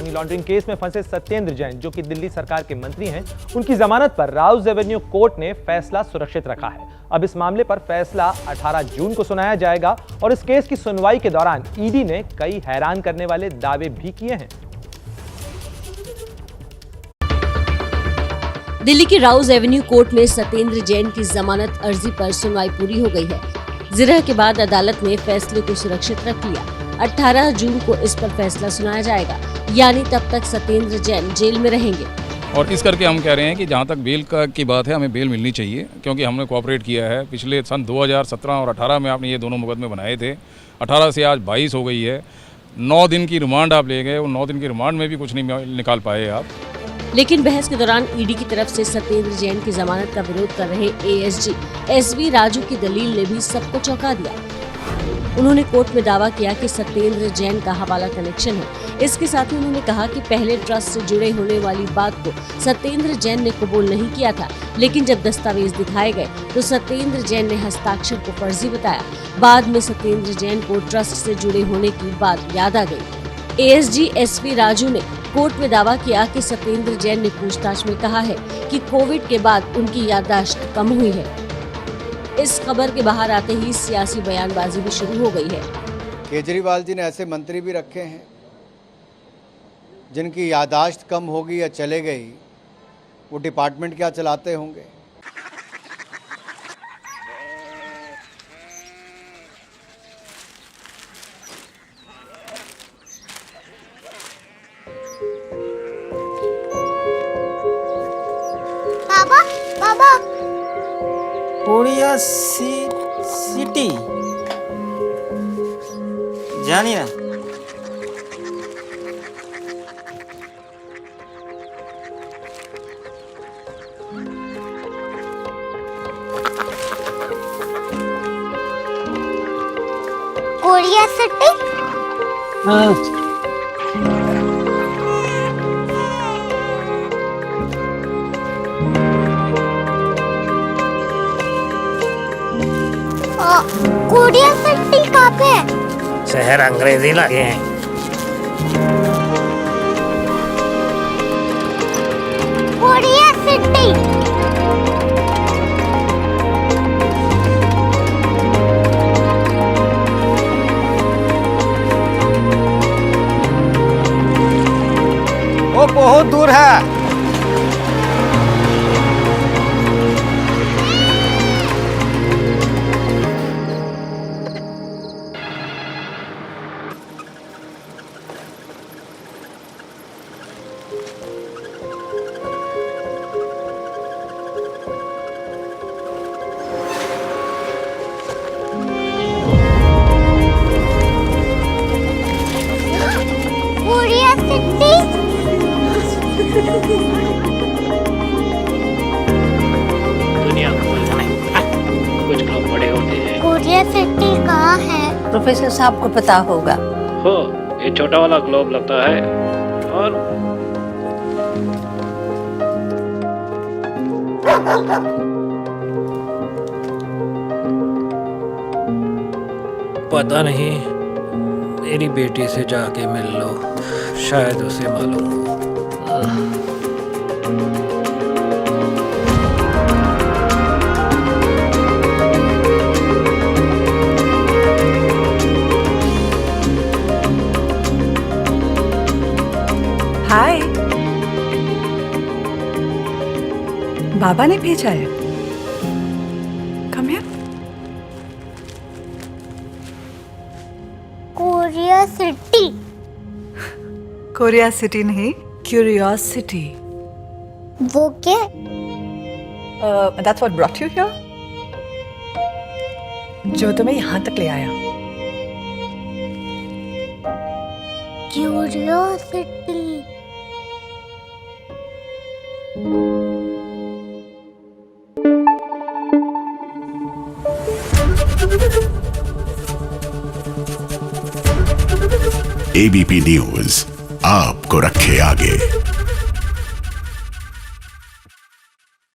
Money laundering case में फंसे सत्येंद्र जैन, जो कि दिल्ली सरकार के मंत्री हैं, उनकी जमानत पर राउज एवेन्यू कोर्ट ने फैसला सुरक्षित रखा है। अब इस मामले पर फैसला 18 जून को सुनाया जाएगा और इस केस की सुनवाई के दौरान ईडी ने कई हैरान करने वाले दावे भी किए हैं। दिल्ली की राउज एवेन्यू कोर्ट में सत्येंद्र जैन की जमानत अर्जी पर सुनवाई पूरी हो गई है। जिरह के बाद अदालत ने फैसले को सुरक्षित रख लिया। 18 जून को इस पर फैसला सुनाया जाएगा, यानी तब तक सत्येंद्र जैन जेल में रहेंगे। और इस करके हम कह रहे हैं कि जहाँ तक बेल की बात है, हमें बेल मिलनी चाहिए, क्योंकि हमने कोऑपरेट किया है। पिछले सन 2017 और 18 में आपने ये दोनों मुकदमे बनाए थे। 18 से आज 22 हो गई है। 9 दिन की रिमांड आप ले गए, उन 9 दिन की रिमांड में भी कुछ नहीं निकाल पाए आप। लेकिन बहस के दौरान ईडी की तरफ से सत्येंद्र जैन की जमानत का विरोध कर रहे एएसजी एसवी राजू की दलील ने भी सबको चौंका दिया। उन्होंने कोर्ट में दावा किया कि सत्येंद्र जैन का हवाला कनेक्शन है। इसके साथ ही उन्होंने कहा कि पहले ट्रस्ट से जुड़े होने वाली बात को सत्येंद्र जैन ने कबूल नहीं किया था, लेकिन जब दस्तावेज दिखाए गए तो सत्येंद्र जैन ने हस्ताक्षर को फर्जी बताया। बाद में सत्येंद्र जैन को ट्रस्ट से जुड़े होने की बात याद आ गई। एएसजी एसवी राजू ने कोर्ट में दावा किया कि सत्येंद्र जैन ने पूछताछ में कहा है कि कोविड के बाद उनकी याददाश्त कम हुई है। इस खबर के बाहर आते ही सियासी बयानबाजी भी शुरू हो गई है। केजरीवाल जी ने ऐसे मंत्री भी रखे हैं जिनकी याददाश्त कम होगी या चले गई, वो डिपार्टमेंट क्या चलाते होंगे। बाबा बाबा कोरिया सिटी जानी ना। Korea city. कोरिया सिटी कहाँ पे है? शहर अंग्रेजी लगे हैं। Korea city. वो बहुत दूर है। Korea city. दुनिया कुछ लोग बड़े होते हैं। कोरिया सिटी कहाँ है? प्रोफेसर साहब को पता होगा। हो, ये छोटा वाला ग्लोब लगता है और पता नहीं, मेरी बेटी से जाके मिल लो, शायद उसे मालूम हो। हाय, बाबा ने भेजा है। Come here. Korea city. Korea city नहीं, क्यूरियोसिटी। वो क्या? That's what brought you here? जो तुम्हें यहाँ तक ले आया। क्यूरियोसिटी। एबीपी न्यूज आपको रखे आगे।